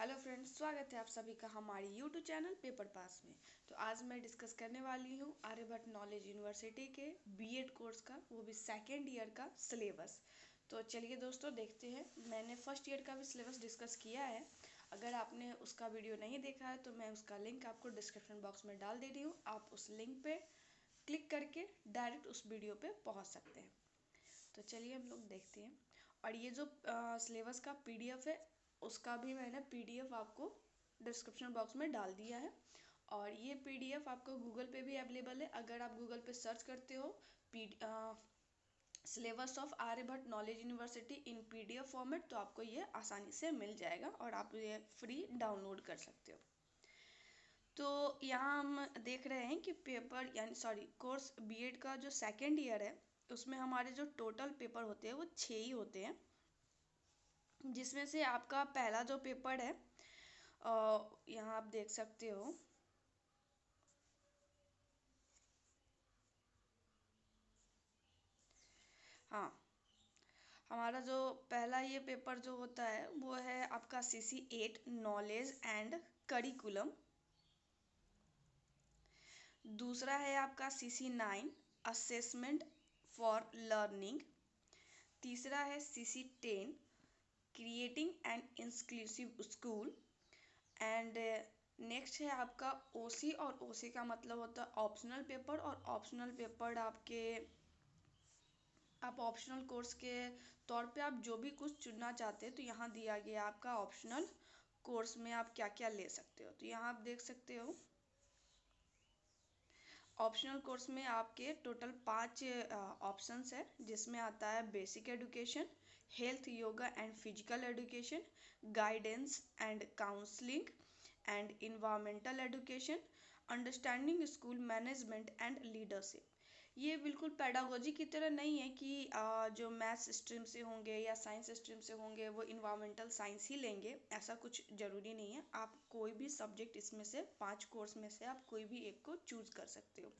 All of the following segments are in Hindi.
हेलो फ्रेंड्स, स्वागत है आप सभी का हमारे यूट्यूब चैनल पेपर पास में। तो आज मैं डिस्कस करने वाली हूँ आर्यभट्ट नॉलेज यूनिवर्सिटी के बीएड कोर्स का, वो भी सेकेंड ईयर का सिलेबस। तो चलिए दोस्तों देखते हैं। मैंने फर्स्ट ईयर का भी सिलेबस डिस्कस किया है। अगर आपने उसका वीडियो नहीं देखा है तो मैं उसका लिंक आपको डिस्क्रिप्शन बॉक्स में डाल दे रही हूँ। आप उस लिंक पे क्लिक करके डायरेक्ट उस वीडियो पे पहुँच सकते हैं। तो चलिए हम लोग देखते हैं। और ये जो सिलेबस का पीडीएफ है, उसका भी मैंने पीडीएफ आपको डिस्क्रिप्शन बॉक्स में डाल दिया है। और ये पीडीएफ आपको गूगल पे भी अवेलेबल है। अगर आप गूगल पे सर्च करते हो syllabus of Aryabhatta knowledge university in PDF format, तो आपको ये आसानी से मिल जाएगा और आप ये फ्री डाउनलोड कर सकते हो। तो यहाँ हम देख रहे हैं कि पेपर यानी कोर्स बीएड का जो सेकेंड ईयर है, उसमें हमारे जो टोटल पेपर होते हैं वो 6 ही होते हैं। जिसमें से आपका पहला जो पेपर है, यहाँ आप देख सकते हो, हाँ, हमारा जो पहला ये पेपर जो होता है वो है आपका CC8 नॉलेज एंड करिकुलम। दूसरा है आपका CC9 असेसमेंट फॉर लर्निंग। तीसरा है CC10 creating an inclusive school. And next है आपका ओसी, और ओसी का मतलब होता है ऑप्शनल पेपर। और ऑप्शनल पेपर आप ऑप्शनल कोर्स के तौर पे आप जो भी कुछ चुनना चाहते हैं, तो यहाँ दिया गया आपका ऑप्शनल कोर्स में आप क्या क्या ले सकते हो। तो यहाँ आप देख सकते हो, ऑप्शनल कोर्स में आपके टोटल 5 ऑप्शंस है, जिसमें आता है basic education, health yoga and physical education, guidance and counselling and environmental education, understanding school management and leadership. ये बिल्कुल पेडागोजी की तरह नहीं है कि जो मैथ्स स्ट्रीम से होंगे या साइंस स्ट्रीम से होंगे वो इन्वायरमेंटल साइंस ही लेंगे, ऐसा कुछ ज़रूरी नहीं है। आप कोई भी सब्जेक्ट इसमें से 5 कोर्स में से आप कोई भी एक को चूज कर सकते हो।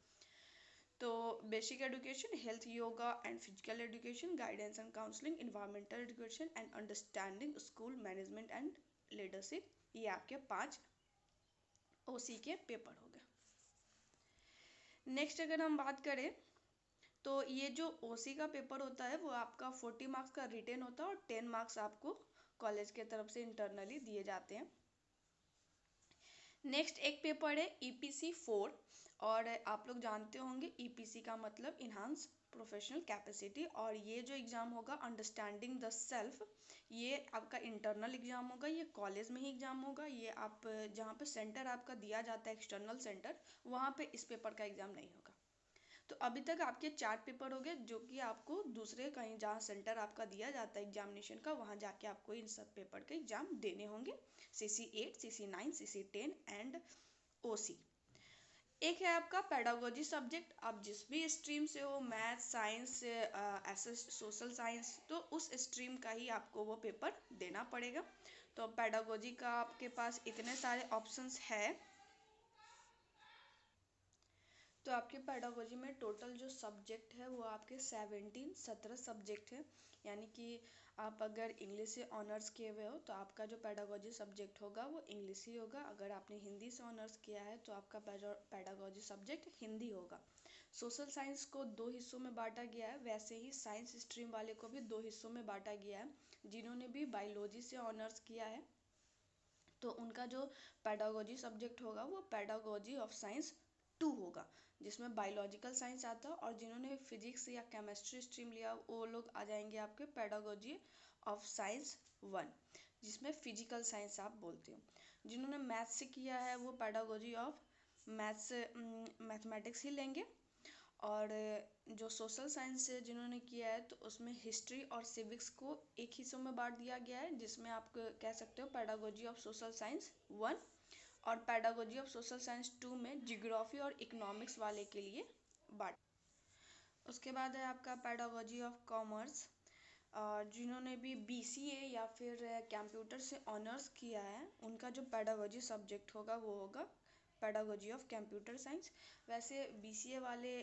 तो basic education, health yoga and physical education, guidance and counselling, environmental education and understanding school management and leadership, ये आपके 5 ओसी के पेपर हो गए। नेक्स्ट अगर हम बात करें, तो ये जो ओसी का पेपर होता है वो आपका 40 मार्क्स का रिटेन होता है और 10 मार्क्स आपको कॉलेज के तरफ से इंटरनली दिए जाते हैं। नेक्स्ट एक पेपर है EPC4। और आप लोग जानते होंगे EPC का मतलब इन्हांस प्रोफेशनल कैपेसिटी। और ये जो एग्ज़ाम होगा अंडरस्टैंडिंग द सेल्फ, ये आपका इंटरनल एग्ज़ाम होगा। ये कॉलेज में ही एग्ज़ाम होगा। ये आप जहाँ पे सेंटर आपका दिया जाता है, एक्सटर्नल सेंटर, वहाँ पे इस पेपर का एग्ज़ाम नहीं होगा। तो अभी तक आपके 4 पेपर हो गए, जो कि आपको दूसरे कहीं जहाँ सेंटर आपका दिया जाता है एग्जामिनेशन का, वहाँ जाके आपको इन सब पेपर के एग्जाम देने होंगे। CC8, CC9, CC10 and OC। एक है आपका पेडागोजी सब्जेक्ट। आप जिस भी स्ट्रीम से हो, मैथ, साइंस, ऐसे सोशल साइंस, तो उस स्ट्रीम का ही आपको वो पेपर देना पड़ेगा। तो पेडागोजी का आपके पास इतने सारे ऑप्शंस है। तो आपके पेडागोजी में टोटल जो सब्जेक्ट है वो आपके 17 सब्जेक्ट है। यानी कि आप अगर इंग्लिश से ऑनर्स किए हुए हो तो आपका जो पेडागोजी सब्जेक्ट होगा वो इंग्लिश ही होगा। अगर आपने हिंदी से ऑनर्स किया है तो आपका पेडागोजी सब्जेक्ट हिंदी होगा। सोशल साइंस को 2 हिस्सों में बांटा गया है। वैसे ही साइंस स्ट्रीम वाले को भी 2 हिस्सों में बांटा गया है। जिन्होंने भी बायोलॉजी से ऑनर्स किया है तो उनका जो पेडागोजी सब्जेक्ट होगा वो पेडागोजी ऑफ साइंस 2 होगा, जिसमें बायोलॉजिकल साइंस आता है। और जिन्होंने फिजिक्स या केमिस्ट्री स्ट्रीम लिया वो लोग आ जाएंगे आपके पेडागोजी ऑफ साइंस 1, जिसमें फिजिकल साइंस आप बोलते हो। जिन्होंने मैथ्स से किया है वो पेडागोजी ऑफ मैथ्स मैथमेटिक्स ही लेंगे। और जो सोशल साइंस से जिन्होंने किया है तो उसमें हिस्ट्री और सिविक्स को एक हिस्सों में बांट दिया गया है, जिसमें आप कह सकते हो पेडागोजी ऑफ सोशल साइंस 1। और पेडागोजी ऑफ सोशल साइंस 2 में जियोग्राफी और इकोनॉमिक्स वाले के लिए बांट। उसके बाद है आपका पेडागोजी ऑफ कॉमर्स। जिन्होंने भी BCA या फिर कंप्यूटर से ऑनर्स किया है उनका जो पेडागोजी सब्जेक्ट होगा वो होगा पेडागोजी ऑफ कंप्यूटर साइंस। वैसे BCA वाले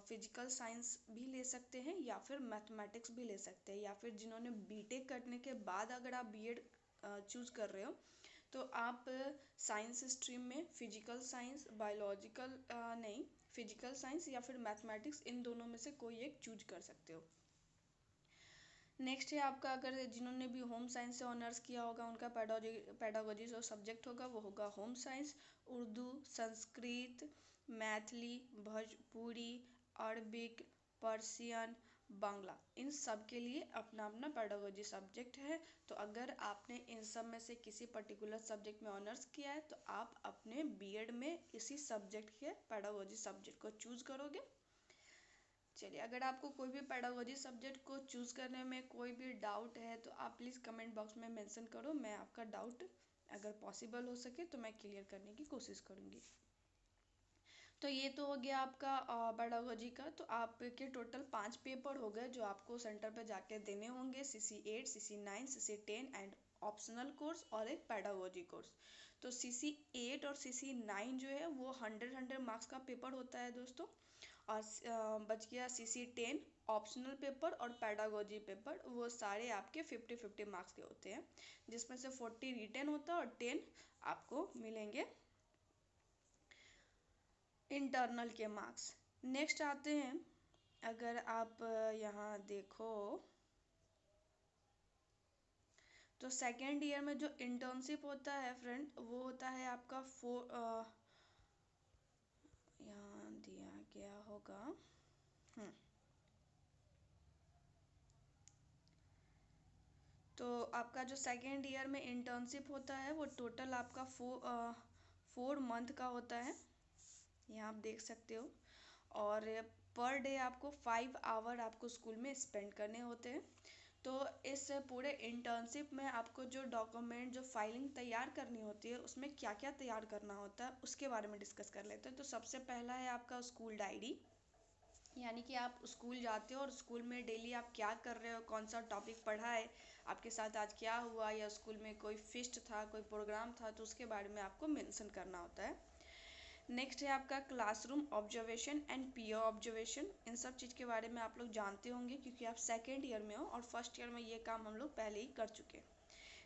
फिजिकल साइंस भी ले सकते हैं या फिर मैथमेटिक्स भी ले सकते हैं, या फिर जिन्होंने बीटेक करने के बाद अगर आप बीएड चूज़ कर रहे हो तो आप साइंस स्ट्रीम में फिजिकल साइंस, बायोलॉजिकल नहीं, फिजिकल साइंस या फिर मैथमेटिक्स, इन दोनों में से कोई एक चूज कर सकते हो। नेक्स्ट है आपका, अगर जिन्होंने भी होम साइंस से ऑनर्स किया होगा उनका पेडागोजी जो सब्जेक्ट होगा वो होगा home science. Urdu, Sanskrit, Maithili, Bhojpuri, Arabic, Persian, Bangla, इन सब के लिए अपना अपना पेडागोजी सब्जेक्ट है। तो अगर आपने इन सब में से किसी पर्टिकुलर सब्जेक्ट में ऑनर्स किया है तो आप अपने बीएड में इसी सब्जेक्ट के पेडागोजी सब्जेक्ट को चूज करोगे। चलिए, अगर आपको कोई भी पेडागोजी सब्जेक्ट को चूज़ करने में कोई भी डाउट है तो आप प्लीज़ कमेंट बॉक्स में मेंशन करो, मैं आपका डाउट अगर पॉसिबल हो सके तो मैं क्लियर करने की कोशिश करूँगी। तो ये तो हो गया आपका पेडागोजी का। तो आपके टोटल 5 पेपर हो गए जो आपको सेंटर पे जाके देने होंगे, CC8, CC9, CC10 and optional course और एक पेडागोजी कोर्स। तो CC8 और CC9 जो है वो 100 मार्क्स का पेपर होता है दोस्तों, और बच गया CC10 ऑप्शनल पेपर और पेडागोजी पेपर, वो सारे आपके 50-50 मार्क्स के होते हैं, जिसमें से 40 रिटन होता है और 10 आपको मिलेंगे इंटरनल के मार्क्स। नेक्स्ट आते हैं, अगर आप यहाँ देखो तो सेकेंड ईयर में जो इंटर्नशिप होता है फ्रेंड, वो होता है आपका यहाँ दिया गया होगा। तो आपका जो सेकेंड ईयर में इंटर्नशिप होता है वो टोटल आपका 4 मंथ का होता है, यहाँ आप देख सकते हो। और पर डे आपको 5 आवर आपको स्कूल में स्पेंड करने होते हैं। तो इस पूरे इंटर्नशिप में आपको जो डॉक्यूमेंट, जो फाइलिंग तैयार करनी होती है उसमें क्या क्या तैयार करना होता है उसके बारे में डिस्कस कर लेते हैं। तो सबसे पहला है आपका स्कूल डायरी, यानी कि आप स्कूल जाते हो और स्कूल में डेली आप क्या कर रहे हो, कौन सा टॉपिक पढ़ा है, आपके साथ आज क्या हुआ, या स्कूल में कोई फेस्ट था, कोई प्रोग्राम था, तो उसके बारे में आपको मेंशन करना होता है। नेक्स्ट है आपका classroom observation and peer observation. इन सब चीज़ के बारे में आप लोग जानते होंगे क्योंकि आप सेकेंड ईयर में हो और फर्स्ट ईयर में ये काम हम लोग पहले ही कर चुके हैं।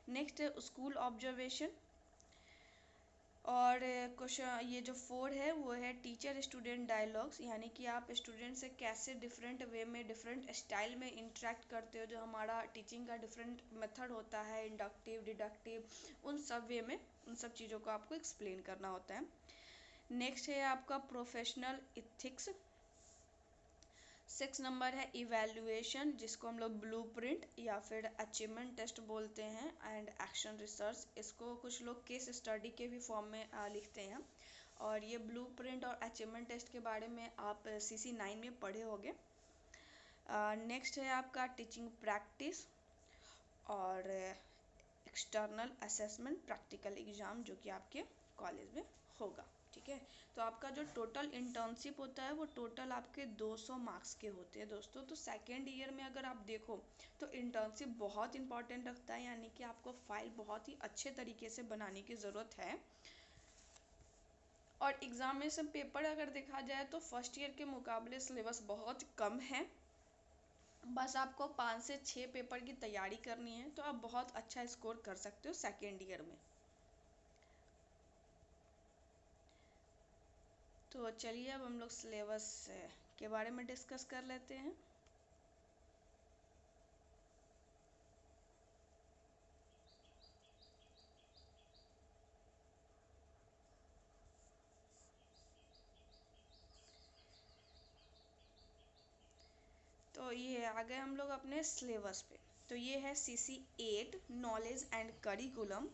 नेक्स्ट है स्कूल ऑब्जर्वेशन। और क्वेश्चन ये जो 4 है वो है टीचर स्टूडेंट डायलॉग्स, यानी कि आप स्टूडेंट से कैसे डिफरेंट वे में, डिफरेंट स्टाइल में इंटरेक्ट करते हो, जो हमारा टीचिंग का डिफरेंट मेथड होता है, इंडक्टिव, डिडक्टिव, उन सब वे में उन सब चीज़ों को आपको एक्सप्लेन करना होता है। नेक्स्ट है आपका प्रोफेशनल इथिक्स। 6 नंबर है इवैल्यूएशन, जिसको हम लोग ब्लूप्रिंट या फिर अचीवमेंट टेस्ट बोलते हैं, एंड एक्शन रिसर्च, इसको कुछ लोग केस स्टडी के भी फॉर्म में लिखते हैं। और ये ब्लूप्रिंट और अचीवमेंट टेस्ट के बारे में आप CC9 में पढ़े होंगे। नेक्स्ट है आपका टीचिंग प्रैक्टिस और एक्सटर्नल असेसमेंट प्रैक्टिकल एग्ज़ाम, जो कि आपके कॉलेज में होगा। ठीक है, तो आपका जो टोटल इंटर्नशिप होता है वो टोटल आपके 200 मार्क्स के होते हैं दोस्तों। तो सेकेंड ईयर में अगर आप देखो तो इंटर्नशिप बहुत इंपॉर्टेंट रखता है, यानी कि आपको फाइल बहुत ही अच्छे तरीके से बनाने की ज़रूरत है। और एग्जामिनेशन पेपर अगर देखा जाए तो फर्स्ट ईयर के मुकाबले सिलेबस बहुत कम है, बस आपको 5 से 6 पेपर की तैयारी करनी है तो आप बहुत अच्छा स्कोर कर सकते हो सेकेंड ईयर में। तो चलिए अब हम लोग सिलेबस के बारे में डिस्कस कर लेते हैं। तो ये आ गए हम लोग अपने सिलेबस पे। तो ये है CC8 नॉलेज एंड करिकुलम।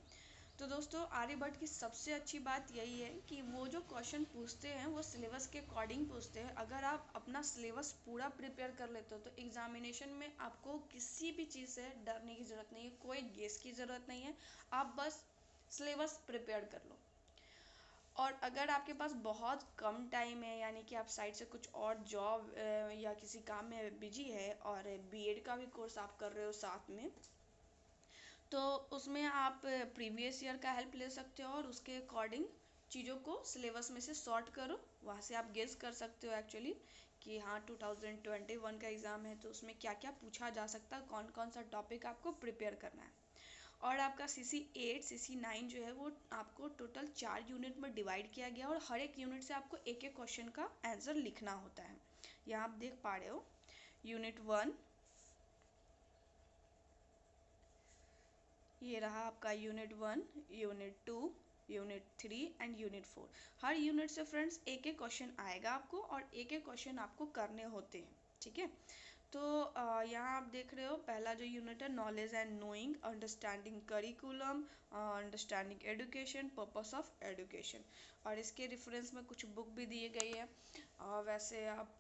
तो दोस्तों आर्यभट्ट की सबसे अच्छी बात यही है कि वो जो क्वेश्चन पूछते हैं वो सिलेबस के अकॉर्डिंग पूछते हैं। अगर आप अपना सिलेबस पूरा प्रिपेयर कर लेते हो तो एग्जामिनेशन में आपको किसी भी चीज़ से डरने की ज़रूरत नहीं है, कोई गेस की ज़रूरत नहीं है, आप बस सिलेबस प्रिपेयर कर लो। और अगर आपके पास बहुत कम टाइम है, यानी कि आप साइड से कुछ और जॉब या किसी काम में बिजी है और बीएड का भी कोर्स आप कर रहे हो साथ में, तो उसमें आप प्रीवियस ईयर का हेल्प ले सकते हो और उसके अकॉर्डिंग चीज़ों को सिलेबस में से सॉर्ट करो। वहाँ से आप गेस कर सकते हो एक्चुअली कि हाँ 2021 का एग्ज़ाम है तो उसमें क्या क्या पूछा जा सकता है, कौन कौन सा टॉपिक आपको प्रिपेयर करना है। और आपका CC8 CC9 जो है वो आपको टोटल 4 यूनिट में डिवाइड किया गया और हर एक यूनिट से आपको एक एक क्वेश्चन का आंसर लिखना होता है। यहाँ आप देख पा रहे हो यूनिट 1, ये रहा आपका unit 1, unit 2, unit 3 and unit 4। Her unit से फ्रेंड्स एक एक क्वेश्चन आएगा आपको और एक एक क्वेश्चन आपको करने होते हैं, ठीक है। तो यहाँ आप देख रहे हो पहला जो यूनिट है knowledge and knowing, understanding curriculum, understanding education, purpose of education. और इसके रेफरेंस में कुछ बुक भी दिए गई है। वैसे आप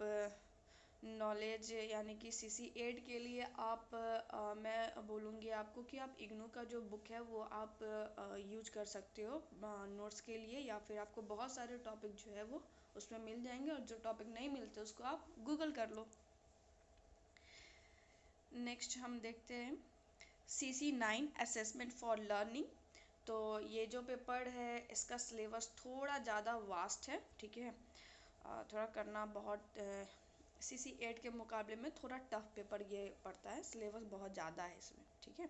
नॉलेज यानी कि CC8 के लिए आप मैं बोलूँगी आपको कि आप इग्नू का जो बुक है वो आप यूज कर सकते हो नोट्स के लिए, या फिर आपको बहुत सारे टॉपिक जो है वो उसमें मिल जाएंगे और जो टॉपिक नहीं मिलते उसको आप गूगल कर लो। नेक्स्ट हम देखते हैं CC9 असेसमेंट फॉर लर्निंग। तो ये जो पेपर है इसका सिलेबस थोड़ा ज़्यादा वास्ट है, ठीक है। थोड़ा करना बहुत CC8 के मुकाबले में थोड़ा टफ पेपर ये पड़ता है, सिलेबस बहुत ज़्यादा है इसमें, ठीक है।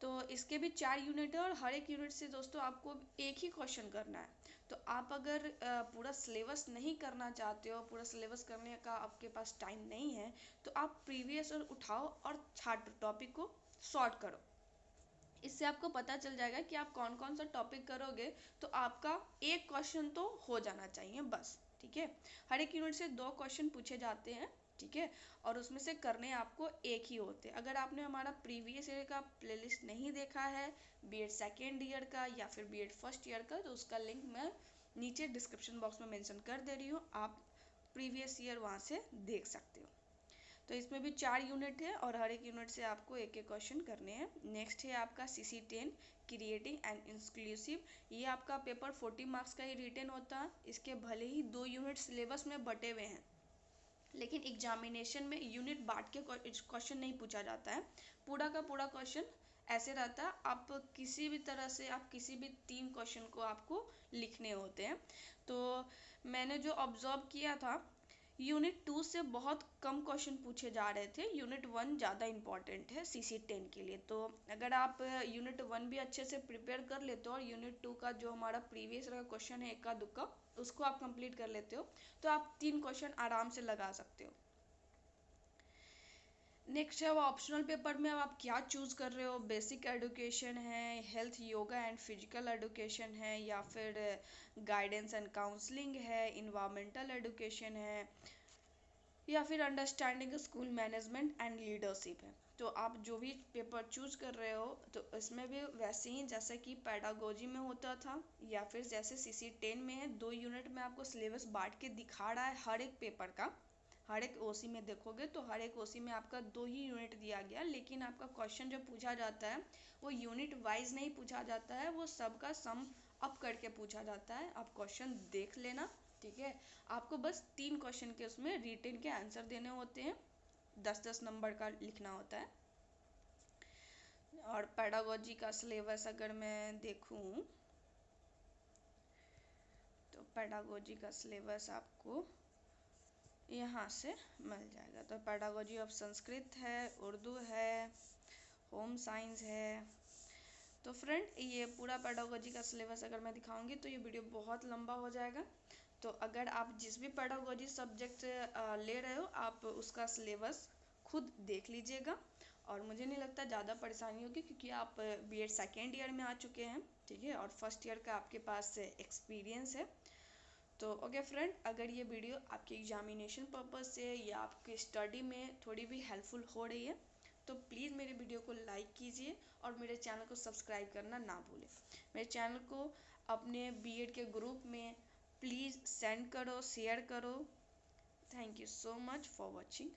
तो इसके भी 4 यूनिट है और हर एक यूनिट से दोस्तों आपको एक ही क्वेश्चन करना है। तो आप अगर पूरा सिलेबस नहीं करना चाहते हो, पूरा सिलेबस करने का आपके पास टाइम नहीं है, तो आप प्रीवियस ईयर उठाओ और छाट टॉपिक को सॉर्ट करो। इससे आपको पता चल जाएगा कि आप कौन कौन सा टॉपिक करोगे, तो आपका एक क्वेश्चन तो हो जाना चाहिए बस, ठीक है। हर एक यूनिट से 2 क्वेश्चन पूछे जाते हैं, ठीक है, और उसमें से करने आपको एक ही होते हैं। अगर आपने हमारा प्रीवियस ईयर का प्लेलिस्ट नहीं देखा है, बीएड सेकेंड ईयर का या फिर बीएड फर्स्ट ईयर का, तो उसका लिंक मैं नीचे डिस्क्रिप्शन बॉक्स में मेंशन कर दे रही हूँ, आप प्रीवियस ईयर वहाँ से देख सकते हो। तो इसमें भी 4 यूनिट है और हर एक यूनिट से आपको एक एक क्वेश्चन करने हैं। नेक्स्ट है आपका CC10 क्रिएटिंग एंड इंक्लूसिव। ये आपका पेपर 40 मार्क्स का ही रिटन होता है। इसके भले ही 2 यूनिट सिलेबस में बटे हुए हैं, लेकिन एग्जामिनेशन में यूनिट बांट के क्वेश्चन नहीं पूछा जाता है। पूरा का पूरा क्वेश्चन ऐसे रहता है, आप किसी भी तरह से आप किसी भी 3 क्वेश्चन को आपको लिखने होते हैं। तो मैंने जो ऑब्जर्व किया था, यूनिट 2 से बहुत कम क्वेश्चन पूछे जा रहे थे, यूनिट 1 ज़्यादा इंपॉर्टेंट है CC10 के लिए। तो अगर आप यूनिट 1 भी अच्छे से प्रिपेयर कर लेते हो और यूनिट 2 का जो हमारा प्रीवियस का क्वेश्चन है इक्का दुक्का, उसको आप कंप्लीट कर लेते हो, तो आप 3 क्वेश्चन आराम से लगा सकते हो। नेक्स्ट है वो ऑप्शनल पेपर में अब आप क्या चूज़ कर रहे हो, बेसिक एडुकेशन है, health yoga and physical education है, या फिर गाइडेंस एंड काउंसलिंग है, इन्वायरमेंटल एडुकेशन है, या फिर understanding school management and leadership है। तो आप जो भी पेपर चूज कर रहे हो, तो इसमें भी वैसे ही जैसे कि पैडागोजी में होता था या फिर जैसे CC10 में है, 2 यूनिट में आपको सिलेबस बांट के दिखा रहा है हर एक पेपर का। हर एक OC में देखोगे तो हर एक OC में आपका 2 ही यूनिट दिया गया, लेकिन आपका क्वेश्चन जो पूछा जाता है वो यूनिट वाइज नहीं पूछा जाता है, वो सबका सम अप करके पूछा जाता है। आप क्वेश्चन देख लेना, ठीक है। आपको बस 3 क्वेश्चन के उसमें रिटन के आंसर देने होते हैं, 10-10 नंबर का लिखना होता है। और पेडागोजी का सिलेबस अगर मैं देखूं तो पेडागोजी का सिलेबस आपको यहाँ से मिल जाएगा। तो पेडागोजी ऑफ संस्कृत है, उर्दू है, होम साइंस है। तो फ्रेंड ये पूरा पेडागोजी का सिलेबस अगर मैं दिखाऊंगी तो ये वीडियो बहुत लंबा हो जाएगा। तो अगर आप जिस भी पेडागोजी सब्जेक्ट ले रहे हो, आप उसका सिलेबस खुद देख लीजिएगा, और मुझे नहीं लगता ज़्यादा परेशानी होगी क्योंकि आप बीएड सेकेंड ईयर में आ चुके हैं, ठीक है, और फर्स्ट ईयर का आपके पास एक्सपीरियंस है। तो ओके फ्रेंड, अगर ये वीडियो आपके एग्जामिनेशन पर्पज़ से या आपके स्टडी में थोड़ी भी हेल्पफुल हो रही है, तो प्लीज़ मेरे वीडियो को लाइक कीजिए और मेरे चैनल को सब्सक्राइब करना ना भूलें। मेरे चैनल को अपने बीएड के ग्रुप में प्लीज़ सेंड करो, शेयर करो। Thank you so much for watching.